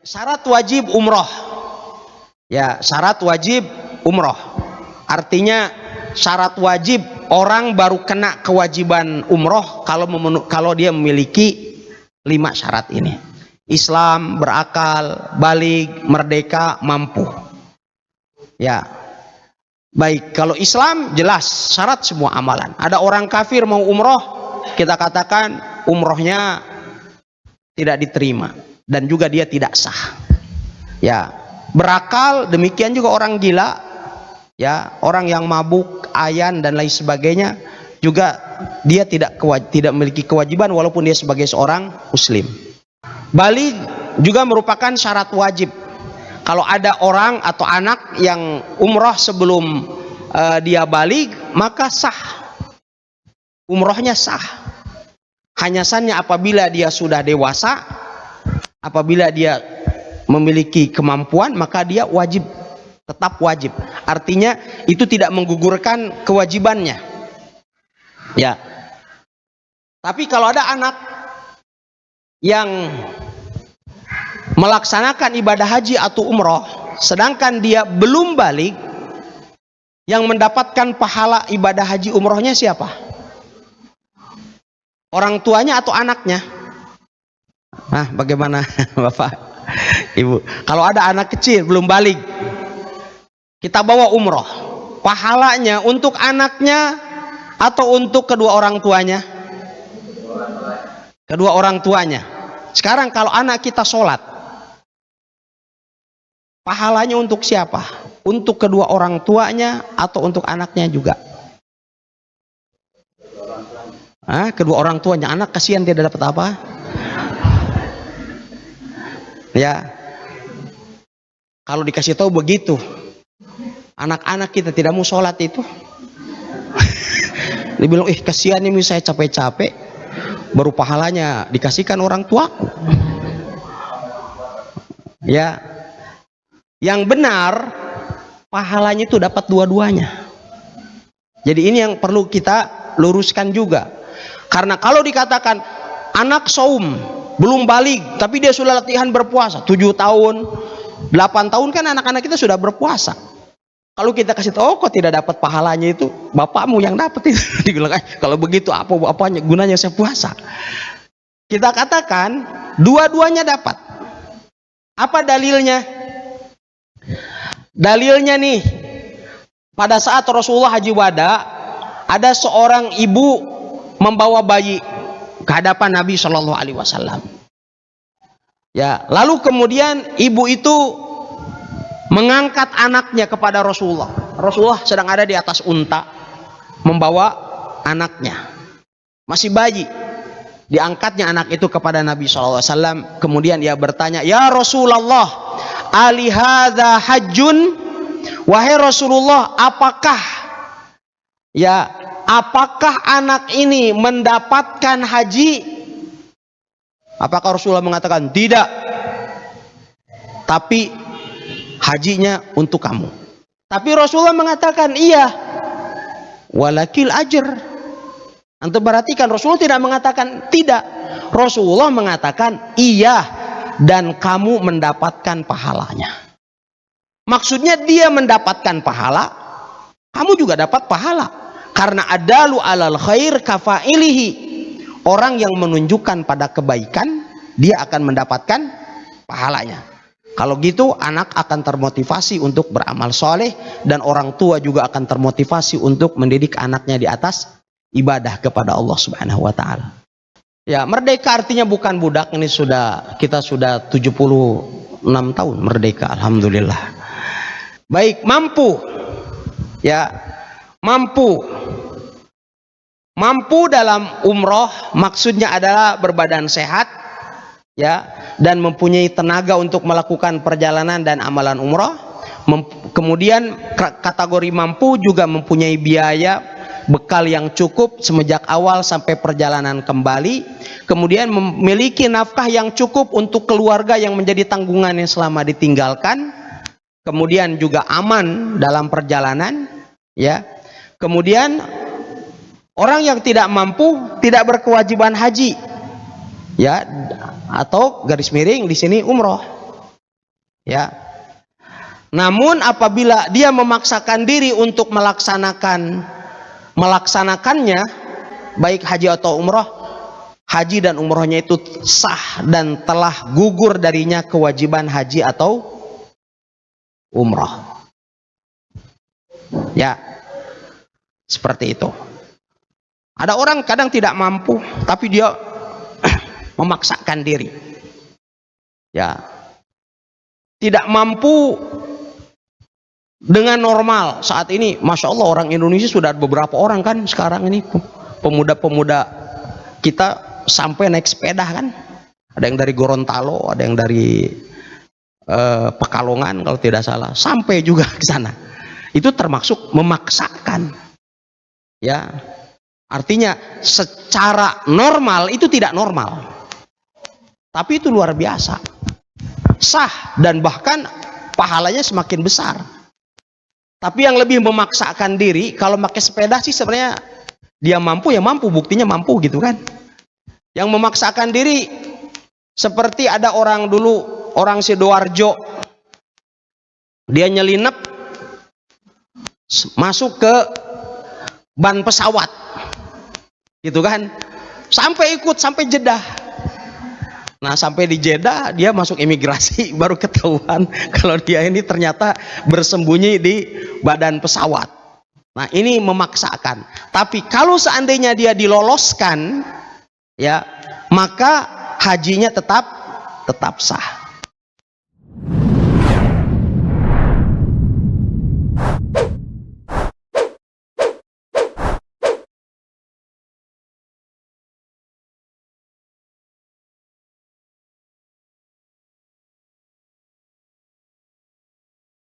Syarat wajib umroh. Ya, syarat wajib umroh. Artinya syarat wajib orang baru kena kewajiban umroh kalau dia memiliki 5 syarat ini. Islam, berakal, baligh, merdeka, mampu. Ya. Baik, kalau Islam jelas syarat semua amalan. Ada orang kafir mau umroh, kita katakan umrohnya tidak diterima dan juga dia tidak sah. Ya, berakal demikian juga orang gila, ya, orang yang mabuk, ayan dan lain sebagainya juga dia tidak memiliki kewajiban walaupun dia sebagai seorang muslim. Baligh juga merupakan syarat wajib. Kalau ada orang atau anak yang umroh sebelum dia baligh, maka sah, umrohnya sah. Hanya saja apabila dia sudah dewasa, apabila dia memiliki kemampuan, maka dia wajib, tetap wajib. Artinya itu tidak menggugurkan kewajibannya. Ya. Tapi kalau ada anak yang melaksanakan ibadah haji atau umroh sedangkan dia belum balik, yang mendapatkan pahala ibadah haji umrohnya siapa? Orang tuanya atau anaknya? Nah, bagaimana Bapak Ibu? Kalau ada anak kecil belum balik, kita bawa umroh, pahalanya untuk anaknya atau untuk kedua orang tuanya? Kedua orang tuanya. Sekarang kalau anak kita sholat, pahalanya untuk siapa? Untuk kedua orang tuanya atau untuk anaknya juga? Kedua orang tuanya. Anak kasihan dia dapat apa? Ya, kalau dikasih tahu begitu, anak-anak kita tidak mau sholat itu. Dia bilang, kasihan ini saya capek-capek, baru pahalanya dikasihkan orang tuaku. Ya, yang benar pahalanya itu dapat dua-duanya. Jadi ini yang perlu kita luruskan juga. Karena kalau dikatakan anak saum belum balik tapi dia sudah latihan berpuasa 7 tahun 8 tahun, kan anak-anak kita sudah berpuasa. Kalau kita kasih tahu, kok tidak dapat pahalanya, itu bapakmu yang dapat itu. Dibilang, kalau begitu apanya gunanya saya puasa? Kita katakan dua-duanya dapat. Apa dalilnya? Dalilnya nih, pada saat Rasulullah Haji Wada, ada seorang ibu membawa bayi ke hadapan Nabi Shallallahu Alaihi Wasallam. Ya, lalu kemudian ibu itu mengangkat anaknya kepada Rasulullah. Rasulullah sedang ada di atas unta membawa anaknya, masih bayi. Diangkatnya anak itu kepada Nabi SAW. Kemudian ia bertanya, ya Rasulullah, ali hadza hajjun? Wahai Rasulullah, apakah anak ini mendapatkan haji? Apakah Rasulullah mengatakan tidak, tapi hajinya untuk kamu? Tapi Rasulullah mengatakan iya, walakil ajr. Antum perhatikan, Rasulullah tidak mengatakan tidak. Rasulullah mengatakan iya, dan kamu mendapatkan pahalanya. Maksudnya dia mendapatkan pahala, kamu juga dapat pahala. Karena adalu alal khair kafailihi. Orang yang menunjukkan pada kebaikan, dia akan mendapatkan pahalanya. Kalau gitu, anak akan termotivasi untuk beramal soleh, dan orang tua juga akan termotivasi untuk mendidik anaknya di atas ibadah kepada Allah Subhanahu wa Ta'ala. Ya, merdeka artinya bukan budak. Ini kita sudah 76 tahun merdeka, alhamdulillah. Baik, mampu. Ya, mampu dalam umroh maksudnya adalah berbadan sehat, ya, dan mempunyai tenaga untuk melakukan perjalanan dan amalan umroh. Kemudian kategori mampu juga mempunyai biaya bekal yang cukup semenjak awal sampai perjalanan kembali. Kemudian memiliki nafkah yang cukup untuk keluarga yang menjadi tanggungannya selama ditinggalkan. Kemudian juga aman dalam perjalanan, ya. Kemudian orang yang tidak mampu tidak berkewajiban haji, ya, atau garis miring di sini umroh. Ya. Namun apabila dia memaksakan diri untuk melaksanakannya, baik haji atau umroh, haji dan umrohnya itu sah dan telah gugur darinya kewajiban haji atau umroh. Ya, seperti itu. Ada orang kadang tidak mampu, tapi dia memaksakan diri. Ya, tidak mampu dengan normal. Saat ini Masya Allah orang Indonesia sudah beberapa orang kan sekarang ini pemuda-pemuda kita sampai naik sepeda kan, ada yang dari Gorontalo, ada yang dari Pekalongan kalau tidak salah, sampai juga ke sana. Itu termasuk memaksakan. Ya, artinya secara normal itu tidak normal, tapi itu luar biasa, sah dan bahkan pahalanya semakin besar. Tapi yang lebih memaksakan diri kalau pakai sepeda sih sebenarnya dia mampu ya mampu, buktinya mampu gitu kan. Yang memaksakan diri seperti ada orang dulu, orang Sidoarjo, dia nyelinap masuk ke ban pesawat gitu kan, sampai ikut sampai Jeddah. Nah sampai di Jeddah dia masuk imigrasi baru ketahuan kalau dia ini ternyata bersembunyi di badan pesawat. Nah ini memaksakan. Tapi kalau seandainya dia diloloskan, ya maka hajinya tetap sah.